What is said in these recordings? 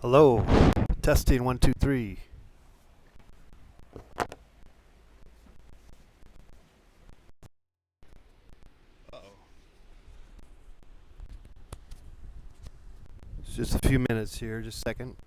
Hello. Testing 1 2 3. Uh-oh. It's just a few minutes here, just a second.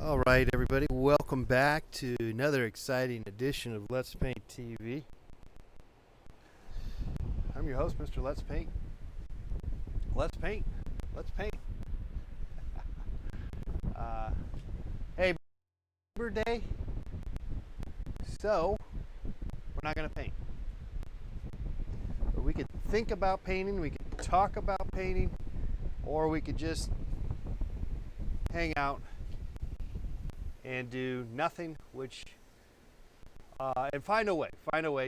All right, everybody, welcome back to another exciting edition of Let's Paint TV. I'm your host, Mr. Let's Paint. Let's paint. Let's paint. Hey, Labor Day. So, we're not going to paint. But we could think about painting, we could talk about painting, or we could just hang out and do nothing, and find a way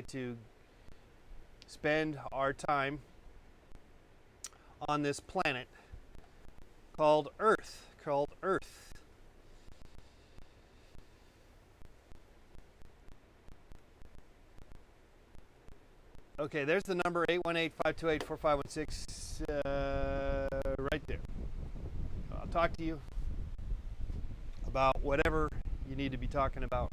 to spend our time on this planet called Earth. Okay, there's the number 818-528-4516 right there. I'll talk to you about whatever you need to be talking about.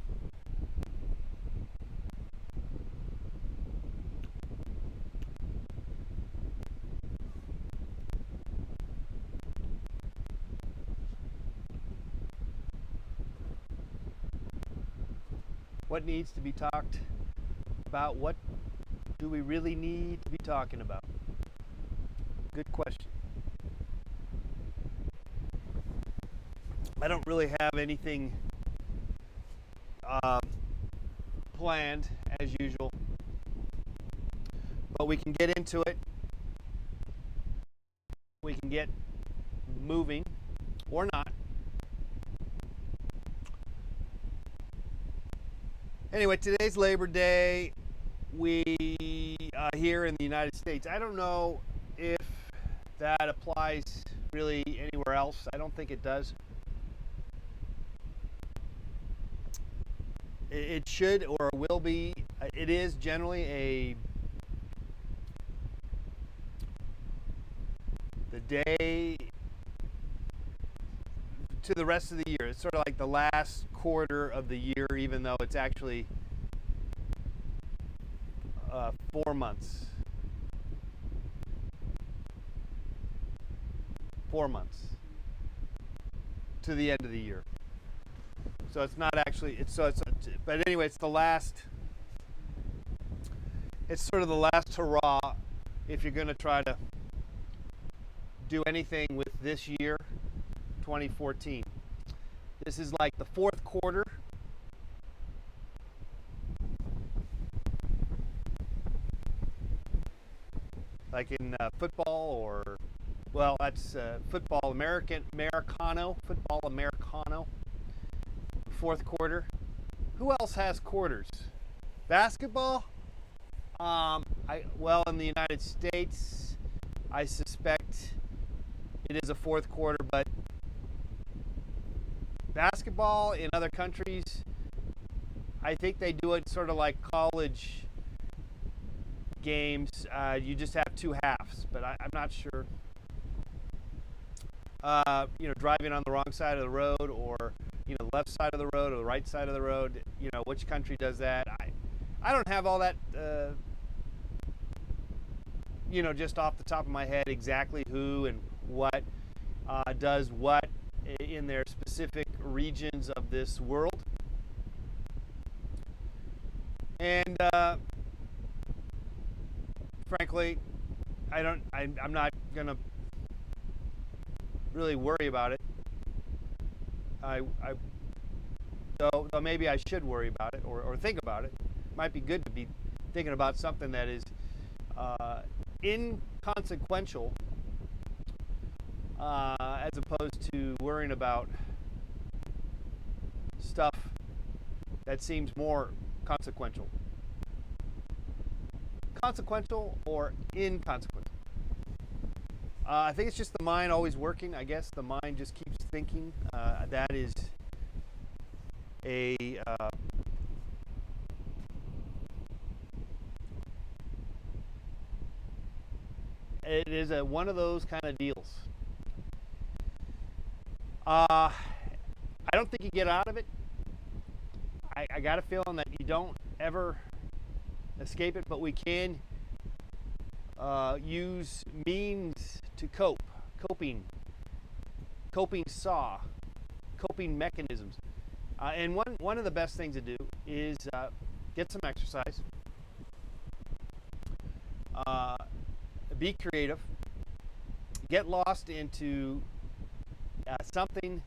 What needs to be talked about? What do we really need to be talking about? Good question. I don't really have anything planned as usual, but we can get into it. We can get moving or not. Anyway, today's Labor Day. We here in the United States. I don't know if that applies really anywhere else. I don't think it does. It should or will be. It is generally the day to the rest of the year. It's sort of like the last quarter of the year, even though it's actually 4 months. 4 months to the end of the year. So it's not actually. But anyway, it's the last. It's sort of the last hurrah if you're going to try to do anything with this year, 2014. This is like the fourth quarter. Like in football, or, well, that's football Americano, football Americano. Fourth quarter. Who else has quarters? Basketball? Well, in the United States, I suspect it is a fourth quarter, but basketball in other countries, I think they do it sort of like college games. You just have two halves, but I'm not sure. Driving on the wrong side of the road, or the left side of the road, or the right side of the road. Which country does that? I don't have all that. Just off the top of my head, exactly who and what does what in their specific regions of this world. And frankly, I'm not gonna really worry about it. Though maybe I should worry about it or think about it. It might be good to be thinking about something that is inconsequential as opposed to worrying about stuff that seems more consequential. Consequential or inconsequential? I think it's just the mind always working. I guess the mind just keeps thinking. That is it is one of those kind of deals. I don't think you get out of it. I got a feeling that you don't ever escape it, but we can use means to cope, coping mechanisms. And one of the best things to do is get some exercise, be creative, get lost into something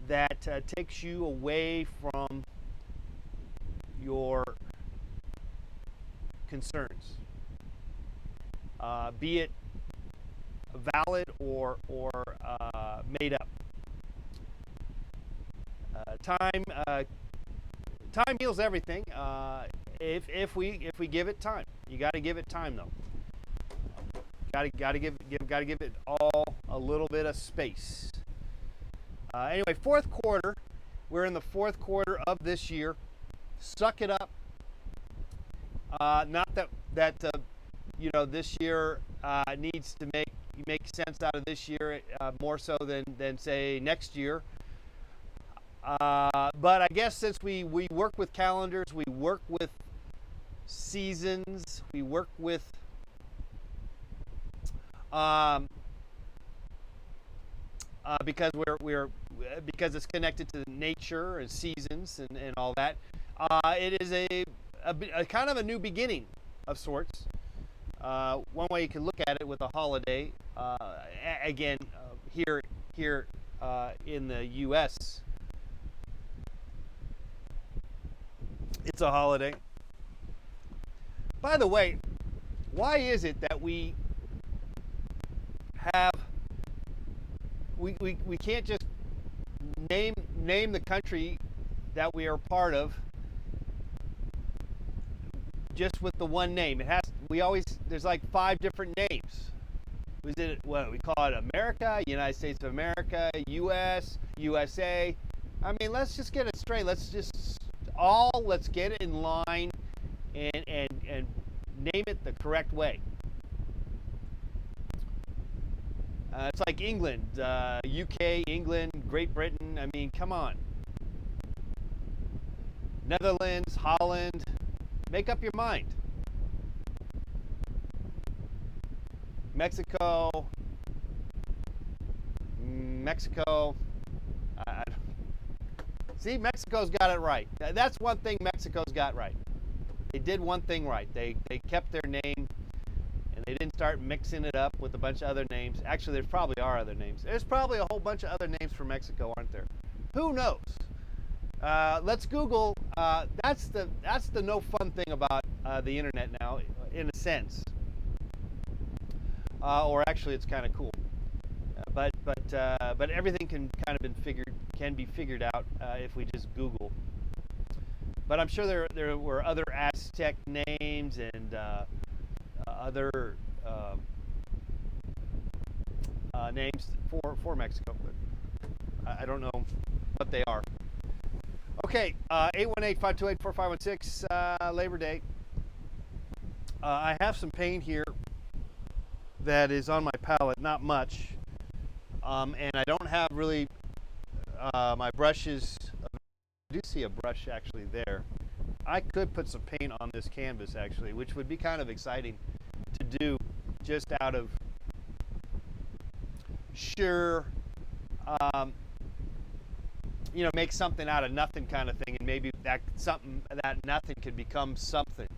that takes you away from your concerns, be it valid or made up. Time heals everything. If we give it time, you got to give it time though. Got to give it all a little bit of space. Anyway, fourth quarter. We're in the fourth quarter of this year. Suck it up. Not that this year needs to make sense out of this year more so than say next year. But I guess since we work with calendars, we work with seasons, we work with because it's connected to nature and seasons and all that. It is a kind of a new beginning of sorts. One way you can look at it with a holiday, again, here in the U.S., it's a holiday. By the way, why is it that we can't just name the country that we are part of just with the one name? There's like 5 different names. Was it what we call it? America, United States of America, U.S., USA. I mean, let's just get it straight. Let's get it in line and name it the correct way. It's like England, UK, England, Great Britain. I mean, come on. Netherlands, Holland. Make up your mind. Mexico. See, Mexico's got it right. That's one thing Mexico's got right. They did one thing right. They kept their name, and they didn't start mixing it up with a bunch of other names. Actually, there probably are other names. There's probably a whole bunch of other names for Mexico, aren't there? Who knows? Let's Google. That's the no fun thing about the internet now, in a sense. Or actually, it's kind of cool. But everything can be figured out if we just Google. But I'm sure there were other Aztec names and other names for Mexico, but I don't know what they are. Okay, 818-528-4516, Labor Day. I have some paint here that is on my palette, not much, and I don't have really my brushes. I do see a brush actually there. I could put some paint on this canvas actually, which would be kind of exciting to do, just out of sheer make something out of nothing kind of thing, and maybe that nothing could become something,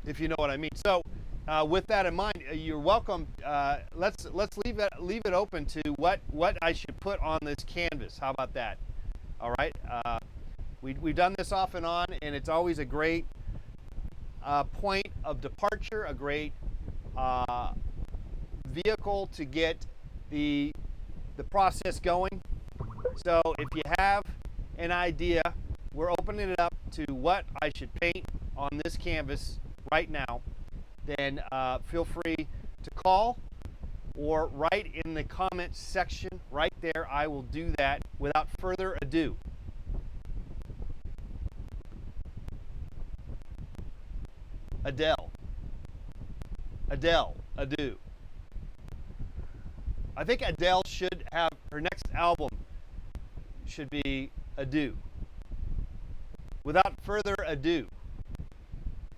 if you know what I mean. So with that in mind, you're welcome. Let's leave it open to what I should put on this canvas. How about that? All right. We've done this off and on, and it's always a great point of departure, a great vehicle to get the process going. So if you have an idea, we're opening it up to what I should paint on this canvas right now. Then feel free to call or write in the comments section right there. I will do that without further ado. Adele, ado. I think Adele should have, her next album should be Ado. Without further ado,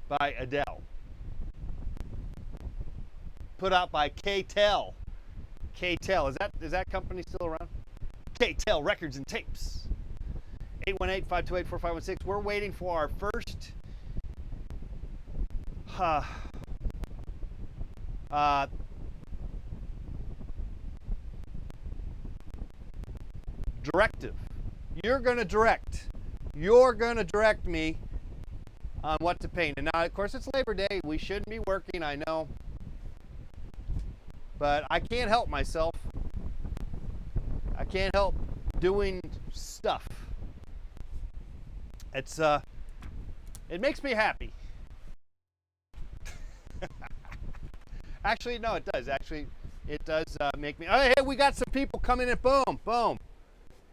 by Adele. Put out by K-Tel. K-Tel, is that company still around? K-Tel Records and Tapes. 818-528-4516. We're waiting for our first directive. You're going to direct me on what to paint. And now, of course, it's Labor Day. We shouldn't be working, I know. But I can't help myself. I can't help doing stuff. It makes me happy. Actually, no, it does. Actually, it does make me. Oh, hey, we got some people coming in. Boom, boom.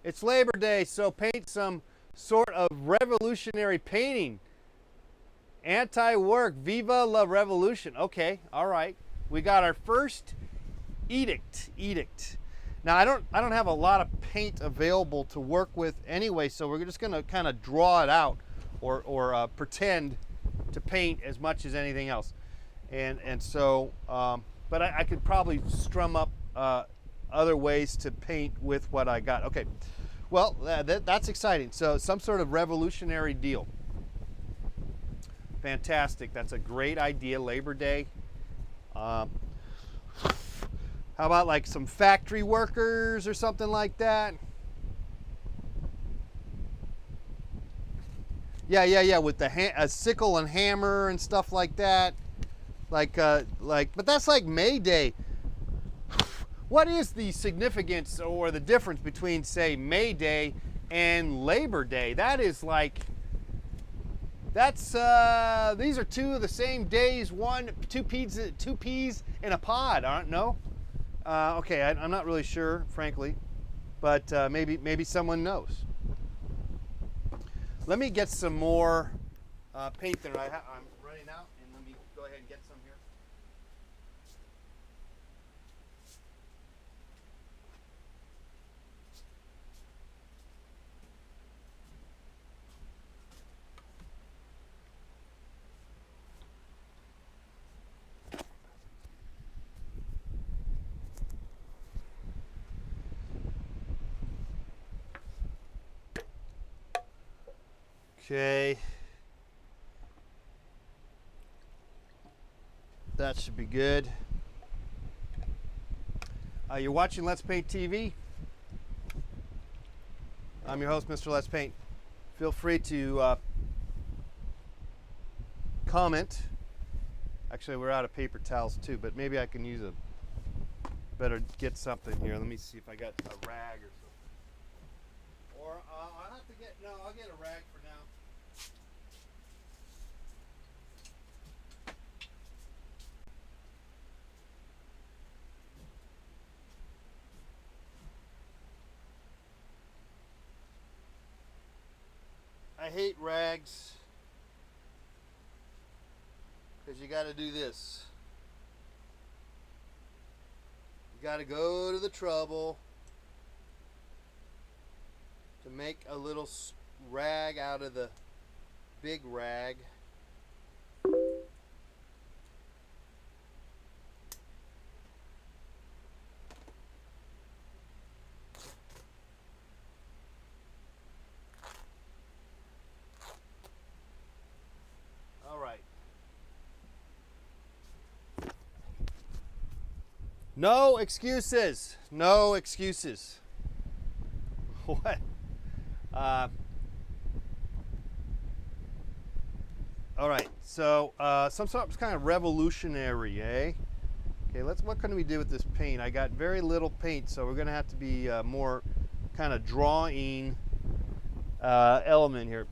It's Labor Day, so paint some sort of revolutionary painting. Anti-work, viva la revolution. Okay, all right. We got our first edict. Now I don't have a lot of paint available to work with anyway, so we're just going to kind of draw it out or pretend to paint as much as anything else. And so, but I could probably strum up other ways to paint with what I got. Okay, Well, that's exciting. So some sort of revolutionary deal. Fantastic. That's a great idea. Labor Day. How about like some factory workers or something like that? Yeah. With the a sickle and hammer and stuff like that. But that's like May Day. What is the significance or the difference between, say, May Day and Labor Day? That is like, these are two of the same days. Two peas in a pod. I don't know. Okay, I'm not really sure, frankly, but maybe someone knows. Let me get some more paint thinner. I'm running out, and let me go ahead and get some here. Okay. That should be good. You're watching Let's Paint TV. I'm your host, Mr. Let's Paint. Feel free to comment. Actually, we're out of paper towels too, but maybe I can better get something here. Let me see if I got a rag or something. Or I'll have to I'll get a rag for now. I hate rags because you got to do this. You got to go to the trouble to make a little rag out of the big rag. No excuses. No excuses. What? All right. So some sort of kind of revolutionary, eh? Okay. What can we do with this paint? I got very little paint, so we're gonna have to be more kind of drawing element here.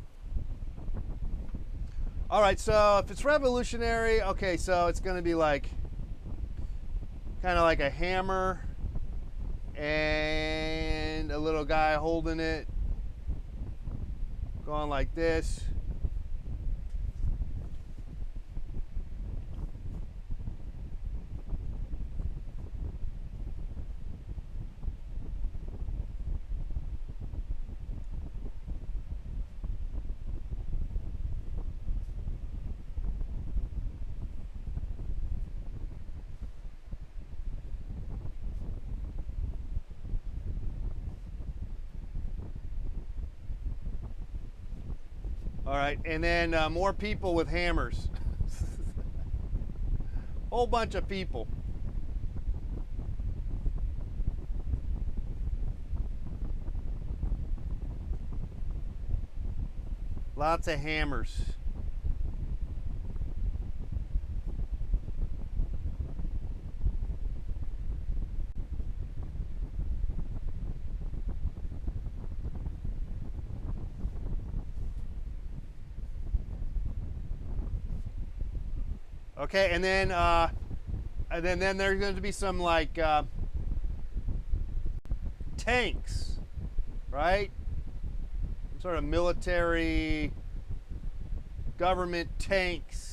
All right. So if it's revolutionary, okay. So it's gonna be like kind of like a hammer and a little guy holding it, going like this. All right, and then more people with hammers. Whole bunch of people. Lots of hammers. Okay, and then there's going to be some like tanks, right? Some sort of military government tanks.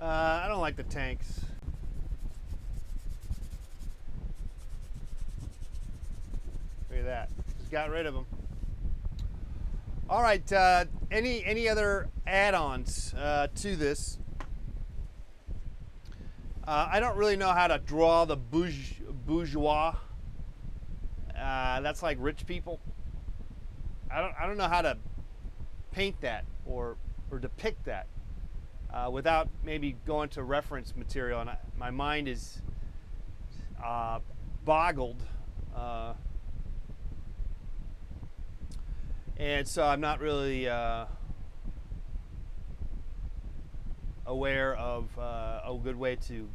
I don't like the tanks. Look at that. Just got rid of them. All right. Any other add-ons to this? I don't really know how to draw the bourgeois. That's like rich people. I don't know how to paint that or depict that without maybe going to reference material, and my mind is boggled, and so I'm not really aware of a good way to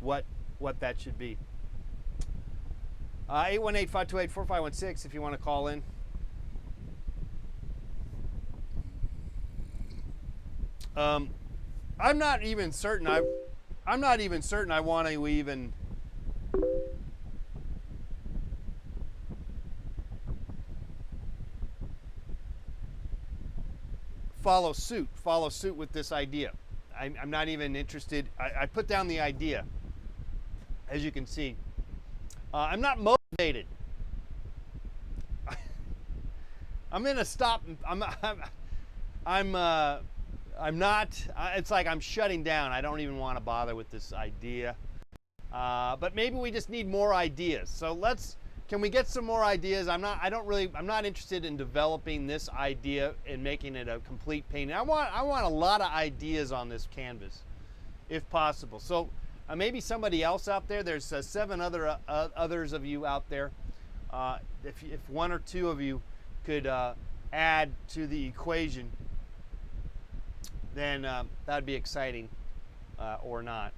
what that should be. 818-528-4516 if you want to call in. I'm not even certain I want to even follow suit with this idea. I'm not even interested. I put down the idea, as you can see. I'm not motivated. I'm gonna stop. I'm not. It's like I'm shutting down. I don't even want to bother with this idea. But maybe we just need more ideas. So can we get some more ideas? I'm not interested in developing this idea and making it a complete painting. I want a lot of ideas on this canvas, if possible. So maybe somebody else out there. There's 7 others of you out there. If one or two of you could add to the equation, then that'd be exciting, or not.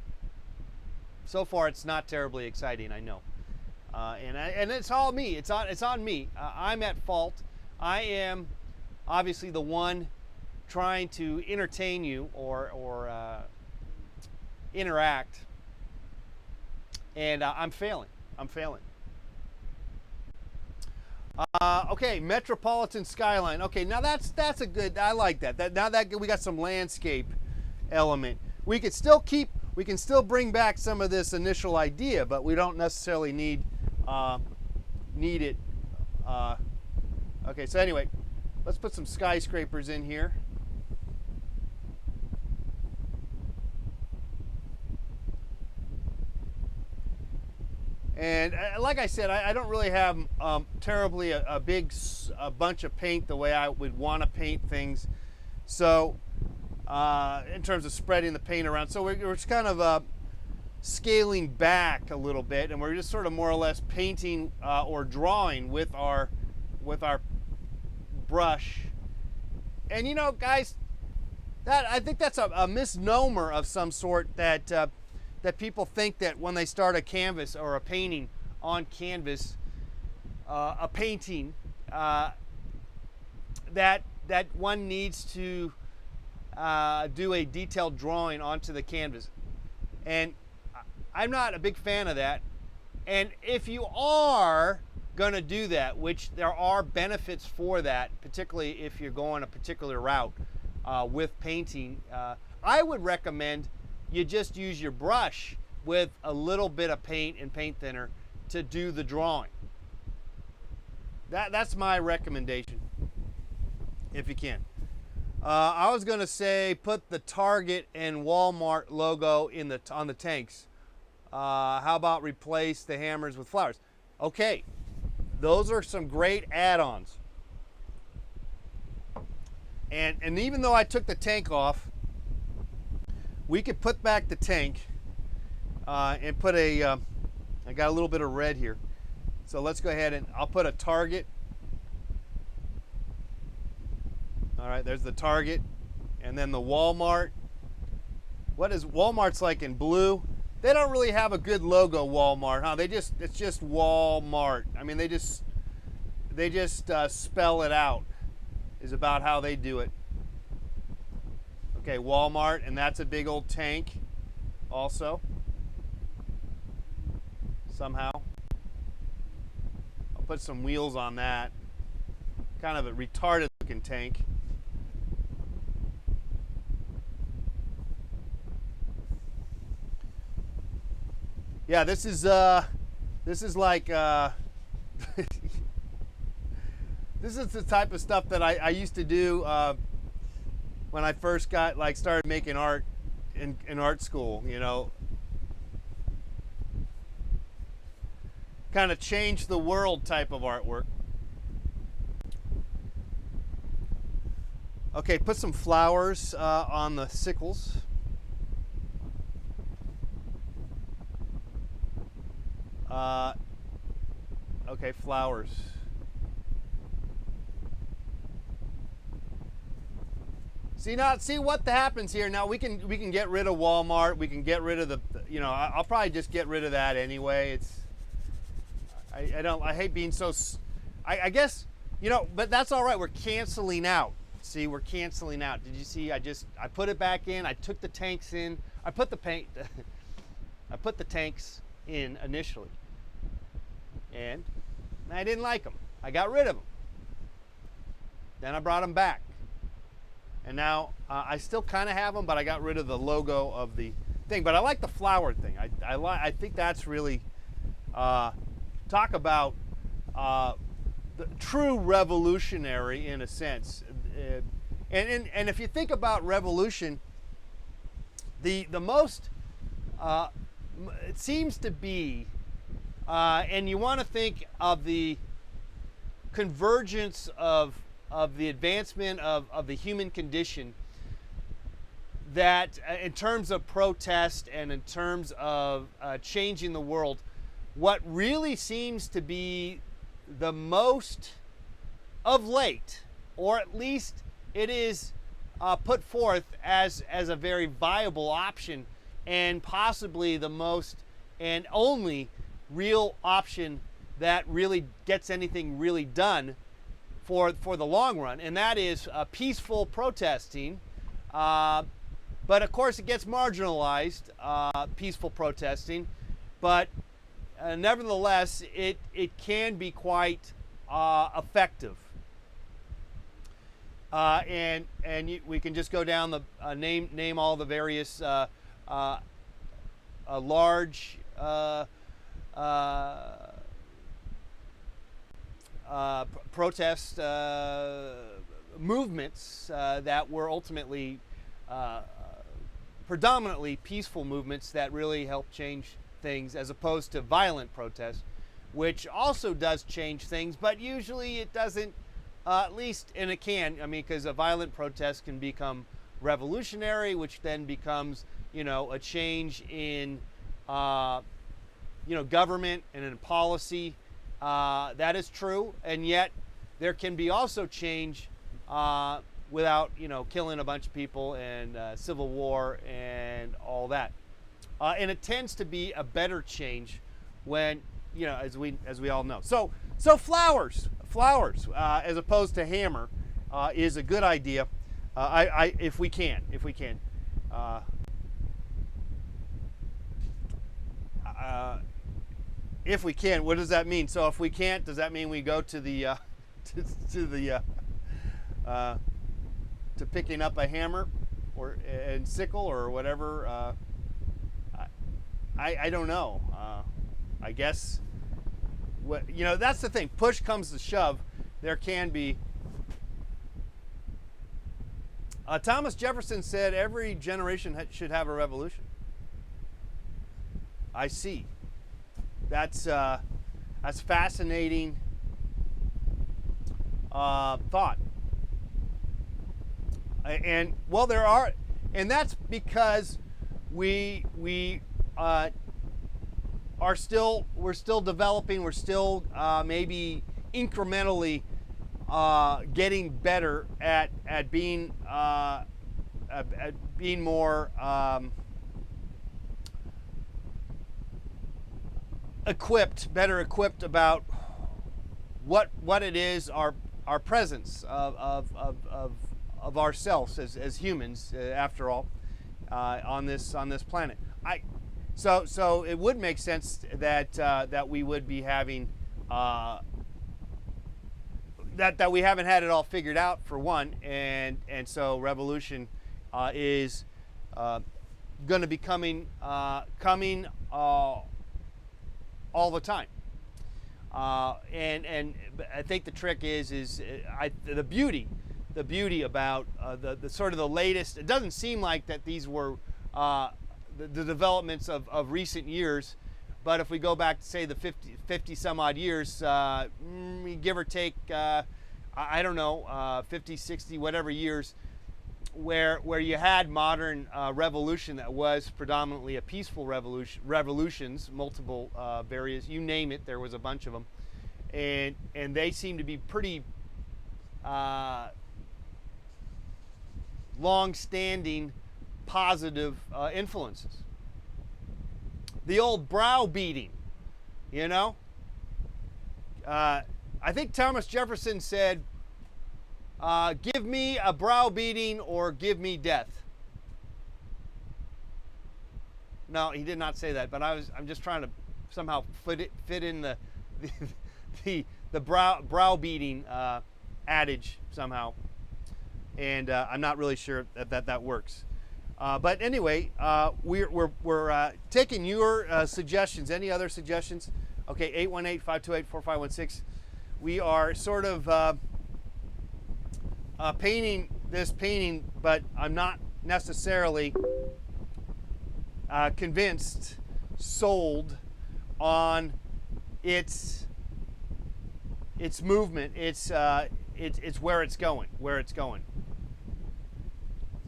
So far, it's not terribly exciting, I know, and it's all me. It's on me. I'm at fault. I am obviously the one trying to entertain you or interact, and I'm failing. Okay, Metropolitan Skyline. Okay, now that's a good. I like that. Now that we got some landscape element. We can still bring back some of this initial idea, but we don't necessarily need it. Okay, so anyway, let's put some skyscrapers in here. And like I said, I don't really have terribly a big bunch of paint the way I would want to paint things. So in terms of spreading the paint around, so we're just kind of scaling back a little bit, and we're just sort of more or less painting or drawing with our brush. And you know, guys, I think that's a misnomer of some sort that people think that when they start a canvas or a painting on canvas, that one needs to do a detailed drawing onto the canvas. And I'm not a big fan of that. And if you are going to do that, which there are benefits for that, particularly if you're going a particular route with painting, I would recommend you just use your brush with a little bit of paint and paint thinner to do the drawing. That's my recommendation, if you can. I was going to say put the Target and Walmart logo on the tanks. How about replace the hammers with flowers? Okay, those are some great add-ons. And even though I took the tank off, we could put back the tank and put I got a little bit of red here. So let's go ahead and I'll put a Target. All right, there's the Target. And then the Walmart. What is Walmart's like in blue? They don't really have a good logo, Walmart, huh? It's just Walmart. I mean, they just spell it out is about how they do it. Okay, Walmart, and that's a big old tank also, somehow. I'll put some wheels on that. Kind of a retarded looking tank. Yeah, this is like this is the type of stuff that I used to do when I first started making art in art school. You know, kind of change the world type of artwork. Okay, put some flowers on the sickles. Okay, flowers. See what happens here. Now we can get rid of Walmart. We can get rid of the, you know, I'll probably just get rid of that anyway. I hate being so, I guess, you know, but that's all right. We're canceling out. See, we're canceling out. Did you see? I put it back in. I took the tanks in. I put the tanks in initially, and I didn't like them. I got rid of them. Then I brought them back, and now I still kind of have them, but I got rid of the logo of the thing. But I like the flower thing. I think that's really talk about the true revolutionary in a sense. And if you think about revolution, the most it seems to be, and you want to think of the convergence of the advancement of the human condition, that in terms of protest and in terms of changing the world, what really seems to be the most of late, or at least it is put forth as a very viable option, and possibly the most and only real option that really gets anything really done for the long run, and that is peaceful protesting. But of course it gets marginalized, peaceful protesting, but nevertheless it can be quite effective. We can just go down the name all the various large protest movements that were ultimately predominantly peaceful movements that really help change things, as opposed to violent protest, which also does change things, but usually it doesn't. At least, and it can, I mean, because a violent protest can become revolutionary, which then becomes, you know, a change in, you know, government and in policy. That is true, and yet there can be also change without, you know, killing a bunch of people and civil war and all that. And it tends to be a better change when, you know, as we all know. So flowers, as opposed to hammer, is a good idea. If we can. If we can, what does that mean? So if we can't, does that mean we go to the to picking up a hammer and sickle or whatever? I don't know. I guess, you know, that's the thing. Push comes to shove, there can be. Thomas Jefferson said every generation should have a revolution. I see. That's fascinating thought. And well, there are, and that's because we're still developing. We're still maybe incrementally getting better at being more better equipped about what it is, our presence of ourselves as humans, after all, on this planet. So it would make sense that we would be having that we haven't had it all figured out, for one, and so revolution is going to be coming all the time. And I think the trick is the beauty about the sort of the latest. It doesn't seem like that these were the developments of recent years, but if we go back to say the 50 some odd years, give or take, I don't know, 50, 60, whatever years, where you had modern revolution that was predominantly a peaceful revolutions, multiple various, you name it, there was a bunch of them, and they seem to be pretty long-standing positive influences. The old browbeating, you know. I think Thomas Jefferson said, give me a browbeating or give me death. No, he did not say that, but I'm just trying to somehow fit in the browbeating adage somehow, and I'm not really sure that works. But anyway, we're taking your suggestions. Any other suggestions? Okay, 818-528-4516. We are sort of painting this painting, but I'm not necessarily convinced, sold on its movement. It's where it's going,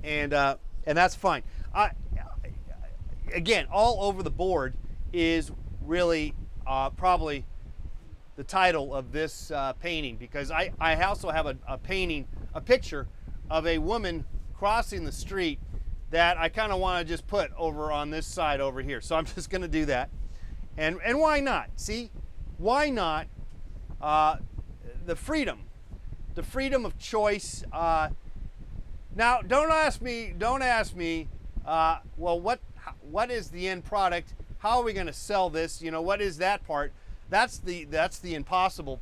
and that's fine. Again, all over the board is really probably the title of this painting, because I also have a painting, a picture of a woman crossing the street that I kind of want to just put over on this side over here. So I'm just going to do that. And why not? See, why not? The freedom of choice. Now, don't ask me. Well, what is the end product? How are we going to sell this? You know, what is that part? That's the impossible,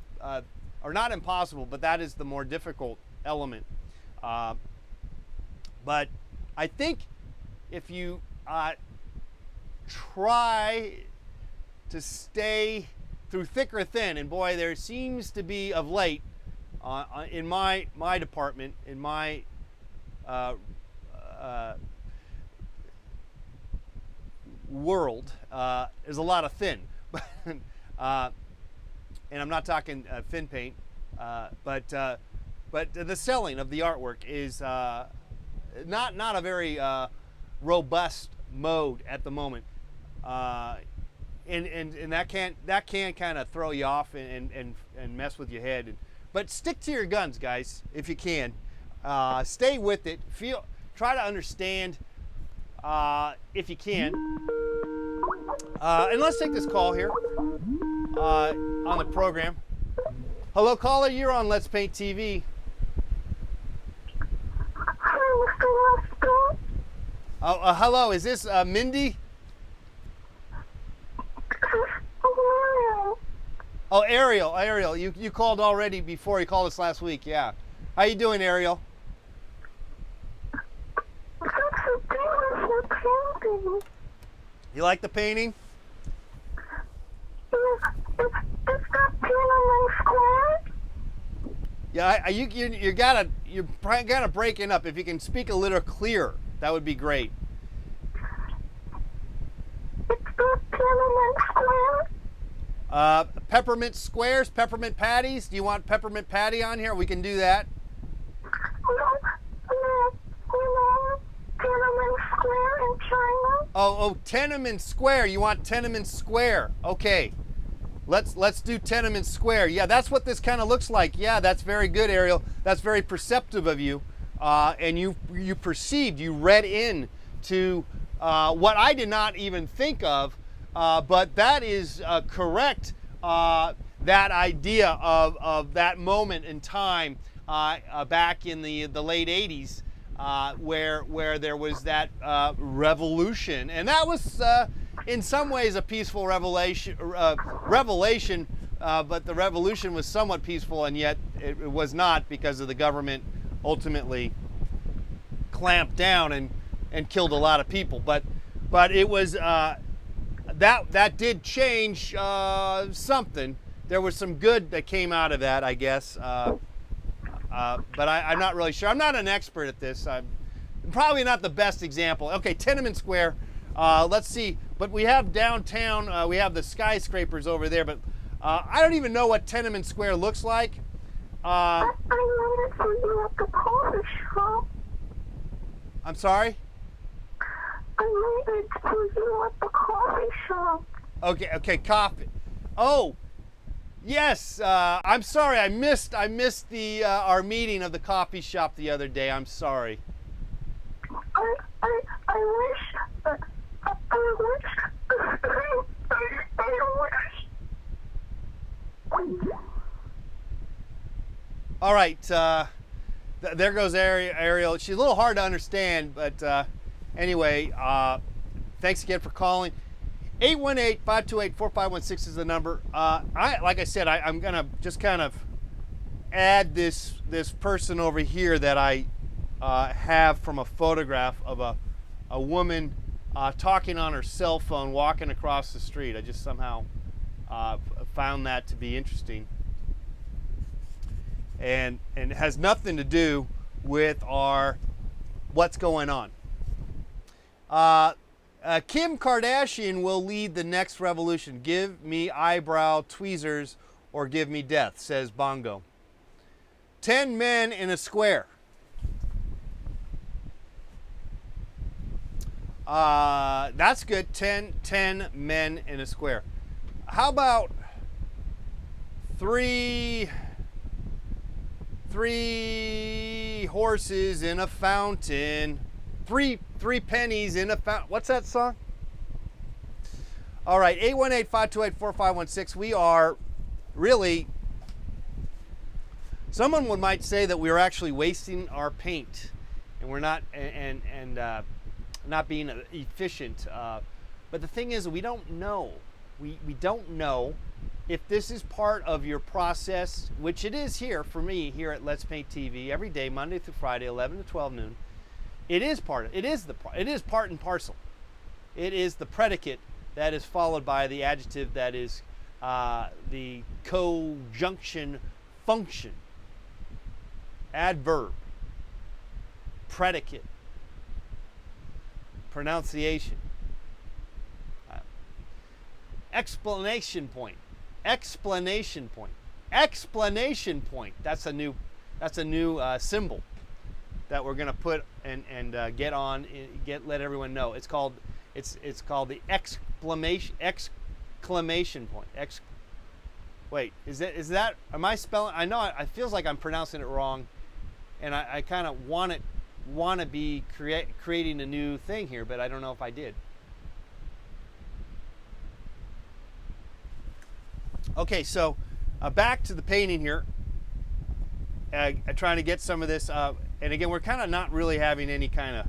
or not impossible, but that is the more difficult element. But I think if you try to stay through thick or thin, and boy, there seems to be of late in my department, in my world, there's a lot of thin. And I'm not talking thin paint, but the selling of the artwork is not a very robust mode at the moment, and that can kind of throw you off and mess with your head. But stick to your guns, guys, if you can. Stay with it. Try to understand if you can. And let's take this call here on the program. Hello, caller. You're on Let's Paint TV. Oh, hello. Is this Mindy? Oh, Ariel. Ariel, you called already before. You called us last week. Yeah. How you doing, Ariel? You like the painting? Yeah, you're kind of breaking up. If you can speak a little clearer, that would be great. Peppermint squares, peppermint patties. Do you want peppermint patty on here? We can do that. Oh, Tenement Square. You want Tenement Square? Okay. Let's do Tenement Square. Yeah, that's what this kind of looks like. Yeah, that's very good, Ariel. That's very perceptive of you. And you perceived, you read in to what I did not even think of, but that is correct. That idea of that moment in time back in the late 80s, where there was that revolution, and that was in some ways a peaceful revelation, but the revolution was somewhat peaceful, and yet it was not, because of the government ultimately clamped down and killed a lot of people. But it was that did change something. There was some good that came out of that, I guess. But I'm not really sure. I'm not an expert at this. I'm probably not the best example. Okay, Tiananmen Square. Let's see. But we have downtown. We have the skyscrapers over there. But I don't even know what Tiananmen Square looks like. I waited for you at the coffee shop. I'm sorry? I waited for you at the coffee shop. Okay, coffee. Oh, yes. I'm sorry. I missed the our meeting of the coffee shop the other day. I'm sorry. I wish. All right. There goes Ariel. She's a little hard to understand, but anyway, thanks again for calling. 818-528-4516 is the number. Like I said, I'm gonna just kind of add this person over here that I have from a photograph of a woman talking on her cell phone walking across the street. I just somehow found that to be interesting, and it has nothing to do with our what's going on. Kim Kardashian will lead the next revolution. Give me eyebrow tweezers or give me death, says Bongo. 10 men in a square. That's good. 10 men in a square. How about three horses in a fountain? Three pennies in a fountain. What's that song? All right, 818-528-4516. We are really, someone might say that we're actually wasting our paint, and we're not, and not being efficient. But the thing is, we don't know. We don't know if this is part of your process, which it is here for me here at Let's Paint TV every day, Monday through Friday, 11 to 12 noon. It is part and parcel. It is the predicate that is followed by the adjective that is the conjunction function. Adverb, predicate, pronunciation, explanation point, explanation point, explanation point. That's a new symbol that we're going to put and let everyone know. It's called the exclamation point. Wait, is that am I spelling? I know it feels like I'm pronouncing it wrong, and I kind of want to be creating a new thing here, but I don't know if I did. Okay, so back to the painting here. Trying to get some of this, and again, we're kind of not really having any kind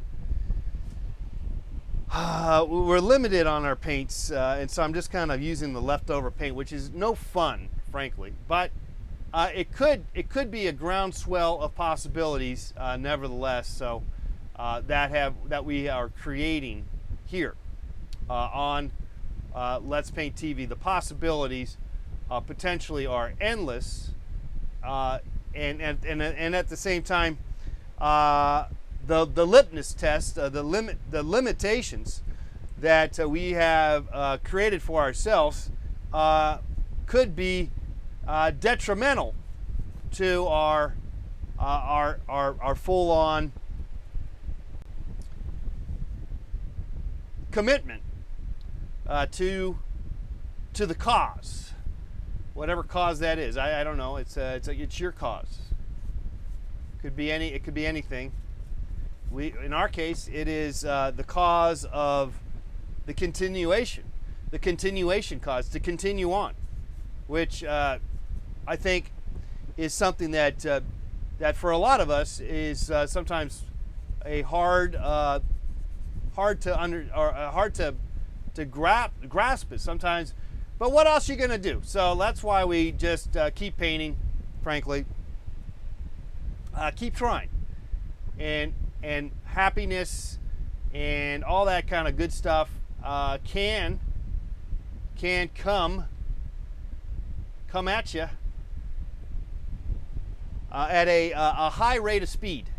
of, we're limited on our paints, and so I'm just kind of using the leftover paint, which is no fun, frankly, but it could be a groundswell of possibilities, nevertheless. So that we are creating here on Let's Paint TV. The possibilities potentially are endless, and at the same time, the litmus test, the limitations that we have created for ourselves could be detrimental to our full-on commitment to the cause, whatever cause that is. I don't know. It's your cause. It could be anything. In our case, it is the cause of the continuation cause, to continue on, which I think is something that for a lot of us is sometimes a hard to grasp it sometimes. But what else are you gonna do? So that's why we just keep painting, frankly. Keep trying, and happiness and all that kind of good stuff can can come at you at a high rate of speed,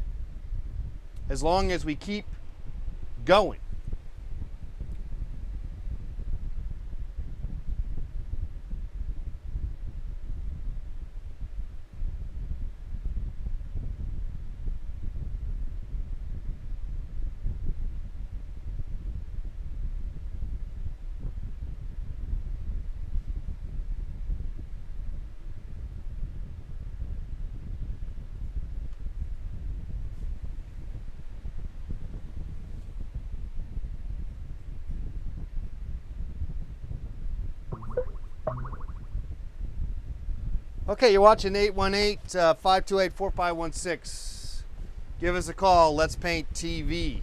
as long as we keep going. Okay, you're watching 818-528-4516. Give us a call. Let's Paint TV.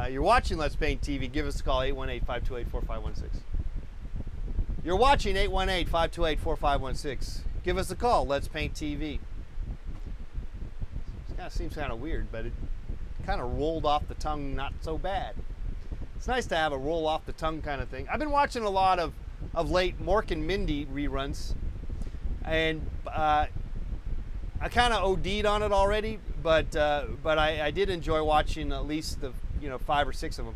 You're watching Let's Paint TV. Give us a call. 818-528-4516. You're watching 818-528-4516. Give us a call. Let's Paint TV. It kind of seems kind of weird, but it kind of rolled off the tongue not so bad. It's nice to have a roll off the tongue kind of thing. I've been watching a lot of late Mork and Mindy reruns, and I kind of OD'd on it already, but I did enjoy watching at least the 5 or 6 of them.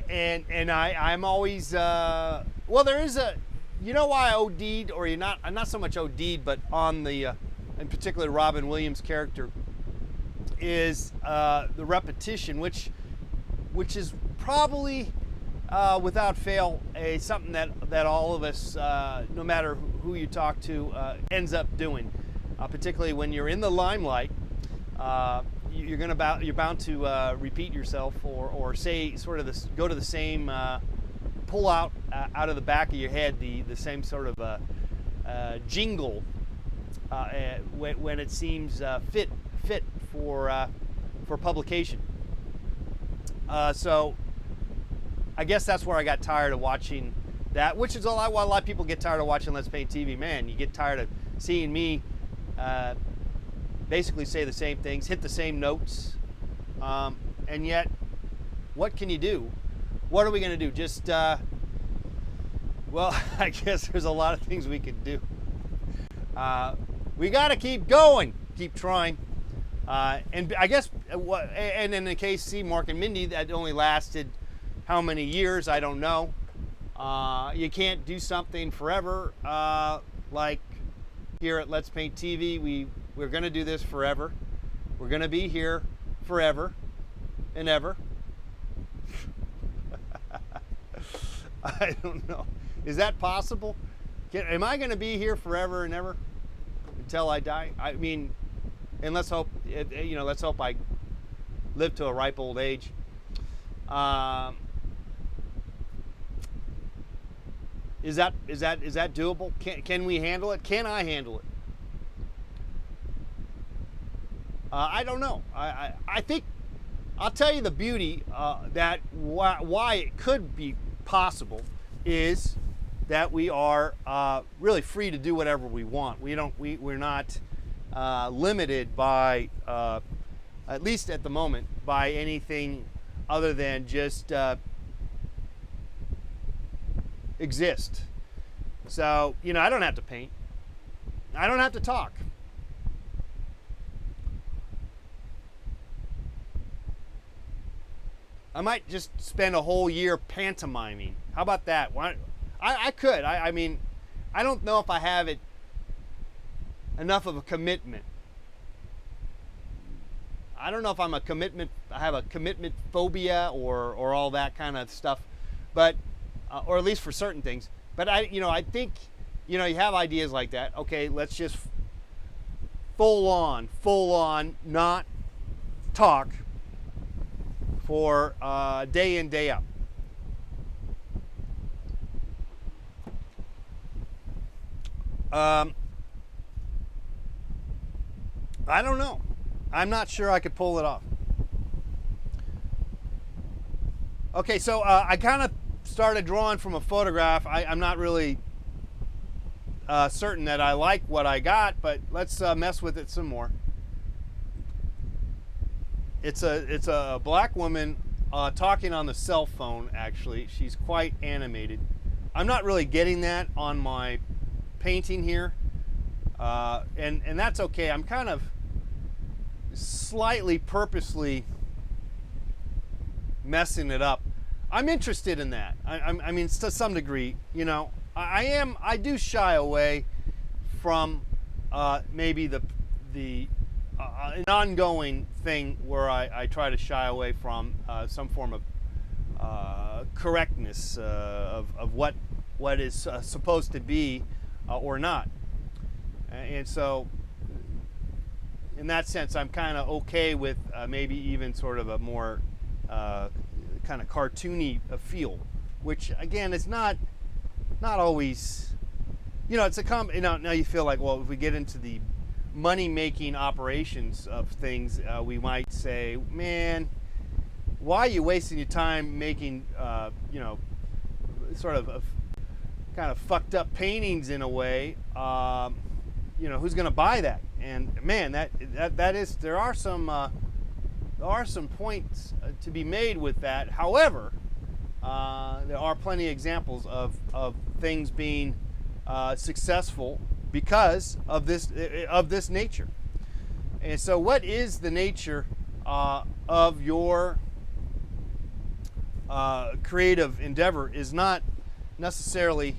And I'm always well, there is a, why I OD'd, or I'm not so much OD'd, but on the in particular Robin Williams character, is the repetition, which is probably without fail something that all of us, no matter who you talk to, ends up doing, particularly when you're in the limelight. You're bound to repeat yourself, or say sort of this, go to the same, pull out of the back of your head the same sort of jingle when it seems fit for publication. So I guess that's where I got tired of watching that, which is why a lot of people get tired of watching Let's Paint TV. Man, you get tired of seeing me basically say the same things, hit the same notes, and yet, what can you do? What are we going to do? Just, well, I guess there's a lot of things we can do. We got to keep going, keep trying. And I guess, and in the case of Mork and Mindy, that only lasted how many years? I don't know. You can't do something forever. Like here at Let's Paint TV, we're going to do this forever. We're going to be here forever and ever. I don't know. Is that possible? Am I going to be here forever and ever until I die? I mean, and let's hope I live to a ripe old age. Is that doable? Can we handle it? Can I handle it? I don't know. I think I'll tell you the beauty that why it could be possible is that we are really free to do whatever we want. We're not limited by, at least at the moment, by anything other than just exist. So, I don't have to paint. I don't have to talk. I might just spend a whole year pantomiming. How about that? I could. I mean, I don't know if I have it enough of a commitment. I don't know if I have a commitment phobia or all that kind of stuff, but or at least for certain things. But I think, you have ideas like that. Okay, let's just full on not talk for day in, day out. I don't know. I'm not sure I could pull it off. Okay, so I kind of started drawing from a photograph. I'm not really certain that I like what I got, but let's mess with it some more. It's a black woman talking on the cell phone, actually. She's quite animated. I'm not really getting that on my painting here. And that's okay. I'm kind of slightly purposely messing it up. I'm interested in that. I mean, to some degree, you know, I do shy away from maybe an ongoing thing where I try to shy away from some form of correctness of what is supposed to be or not. And so, in that sense, I'm kind of okay with maybe even sort of a more kind of cartoony feel, which again is not always, you know, it's now you feel like, well, if we get into the money-making operations of things, we might say, man, why are you wasting your time making, you know, sort of kind of fucked up paintings in a way? You know, who's going to buy that? And man, that is, there are some points to be made with that. However, there are plenty of examples of things being successful because of this nature. And so, what is the nature of your creative endeavor is not necessarily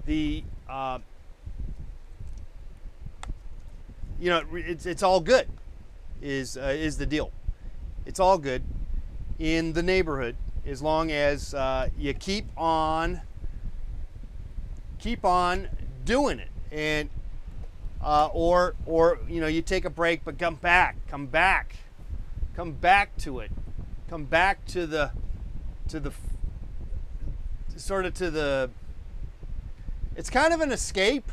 the you know, it's all good is the deal. It's all good in the neighborhood as long as you keep on doing it, and or you know, you take a break but come back to it, come back to the sort of to the, it's kind of an escape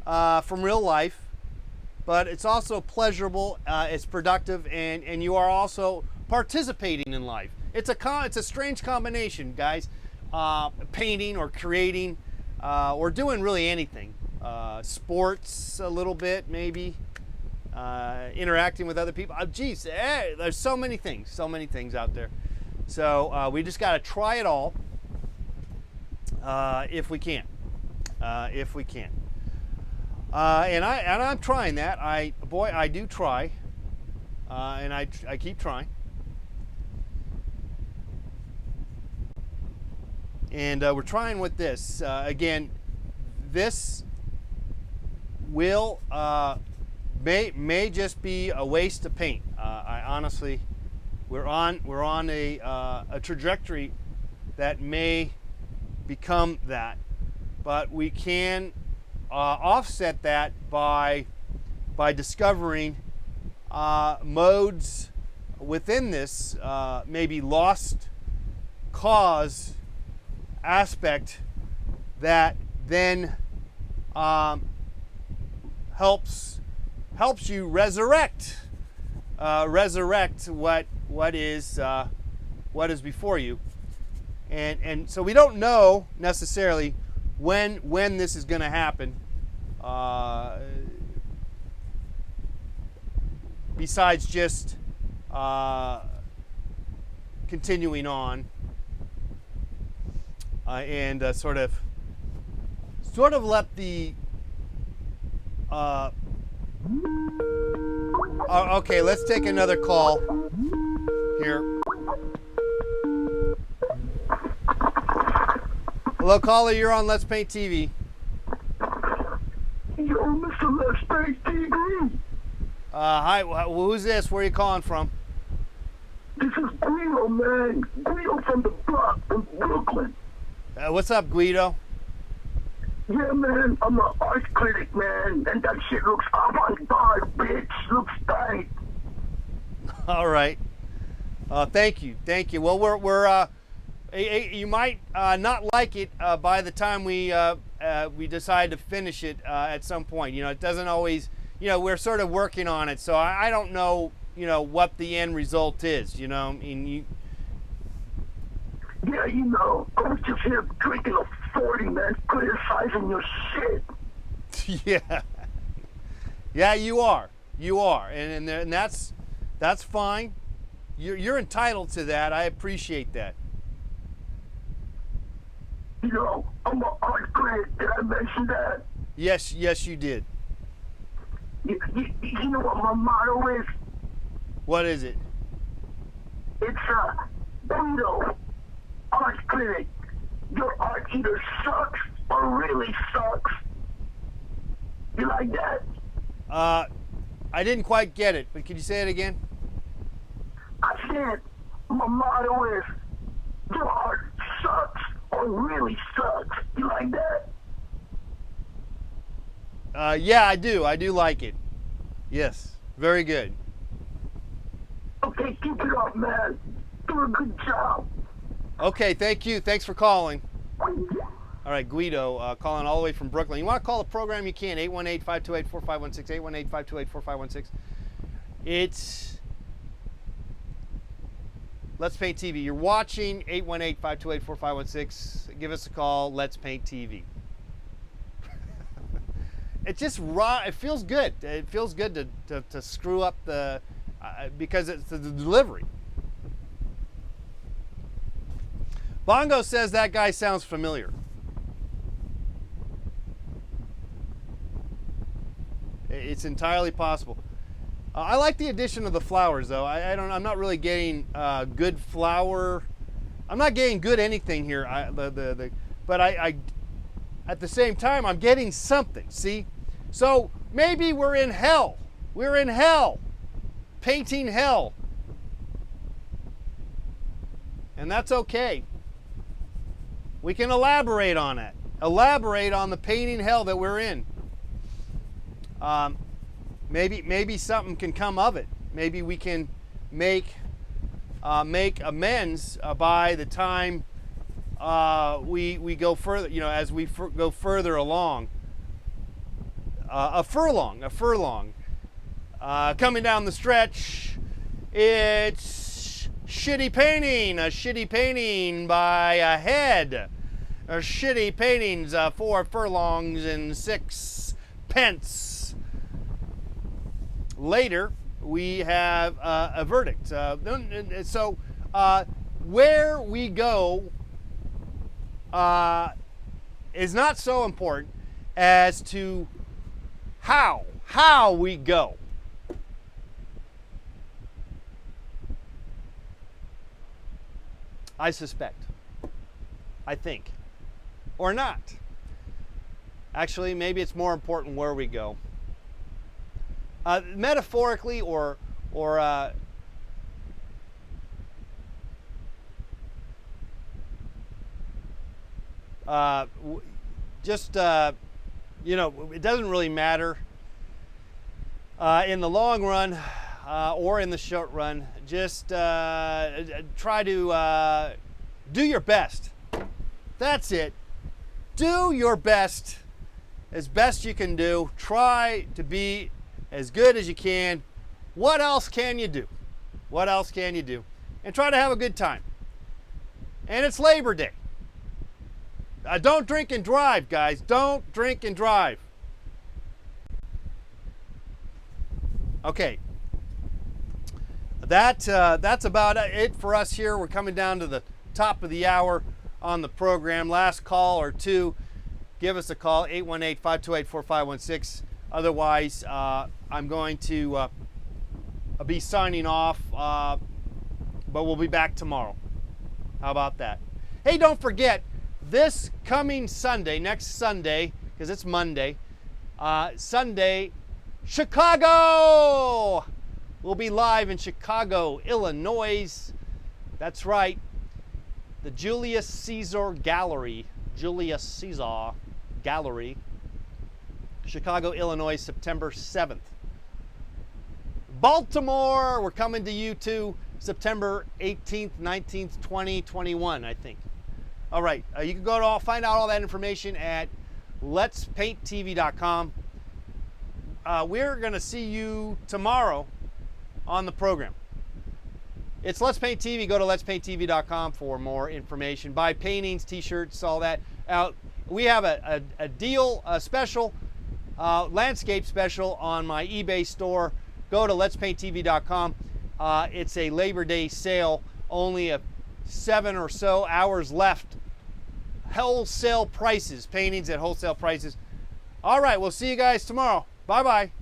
from real life, but it's also pleasurable, it's productive, and you are also participating in life. It's a strange combination, guys. Painting or creating or doing really anything. Sports a little bit, maybe. Interacting with other people. Geez, there's so many things out there. So we just got to try it all if we can. And I'm trying that. I do try, and I keep trying. And we're trying with this again. This will may just be a waste of paint. I honestly, we're on a trajectory that may become that, but we can offset that by discovering modes within this maybe lost cause aspect that then helps you resurrect what is before you, and so we don't know necessarily when this is going to happen, besides just continuing on and sort of let the okay, let's take another call here. Hello, caller, you're on Let's Paint TV. Yo, Mr. Let's Paint TV. Hi, who's this? Where are you calling from? This is Guido, man. Guido from the block in Brooklyn. What's up, Guido? Yeah, man, I'm an art critic, man, and that shit looks avant-garde, bitch. Looks tight. All right. Thank you. Well, we're you might not like it by the time we decide to finish it at some point. You know, it doesn't always. You know, we're sort of working on it, so I don't know. You know what the end result is. You know, I mean, you. Yeah, you know, I was just here drinking a 40, man, criticizing your shit. Yeah, you are, and that's fine. You're entitled to that. I appreciate that. You know, I'm an art critic. Did I mention that? Yes, you did. You know what my motto is? What is it? It's Guido, art critic. Your art either sucks or really sucks. You like that? I didn't quite get it, but could you say it again? I said my motto is your art sucks or really sucks. You like that? Yeah, I do. I do like it. Yes, very good. Okay, keep it up, man. Do a good job. Okay, thank you. Thanks for calling. All right, Guido, calling all the way from Brooklyn. You want to call the program? You can. 818-528-4516. 818-528-4516. It's Let's Paint TV. You're watching 818-528-4516. Give us a call. Let's Paint TV. It just it feels good. It feels good to screw up the because it's the delivery. Bongo says that guy sounds familiar. It's entirely possible. I like the addition of the flowers, though. I'm not really getting good flower. I'm not getting good anything here. But I at the same time, I'm getting something. See, so maybe we're in hell. We're in hell, painting hell, and that's okay. We can elaborate on it. Elaborate on the painting hell that we're in. Maybe something can come of it. Maybe we can make amends by the time we go further. You know, as we go further along. A furlong. Coming down the stretch, it's shitty painting. A shitty painting by a head. Shitty paintings, 4 furlongs and 6 pence. Later, we have a verdict. So, where we go is not so important as to how we go. I suspect. I think. Or not. Actually, maybe it's more important where we go. Metaphorically or just you know, it doesn't really matter in the long run or in the short run. Just try to do your best. That's it. Do your best as best you can do. Try to be as good as you can. What else can you do? What else can you do? And try to have a good time. And it's Labor Day. Don't drink and drive, guys. Don't drink and drive. Okay. That's about it for us here. We're coming down to the top of the hour on the program. Last call or two. Give us a call, 818-528-4516. Otherwise, I'm going to be signing off, but we'll be back tomorrow. How about that? Hey, don't forget, this coming Sunday, next Sunday, because it's Monday, Sunday, Chicago! We'll be live in Chicago, Illinois. That's right. The Julius Caesar Gallery. Julius Caesar Gallery. Chicago, Illinois, September 7th. Baltimore, we're coming to you too, September 18th, 19th, 20, 21, I think. All right, you can go to find out all that information at letspainttv.com. We're going to see you tomorrow on the program. It's Let's Paint TV. Go to letspainttv.com for more information. Buy paintings, t-shirts, all that. We have a deal, a special, landscape special on my eBay store. Go to letspainttv.com It's a Labor Day sale, only 7 or so hours left. Wholesale prices, paintings at wholesale prices. All right, we'll see you guys tomorrow. Bye-bye.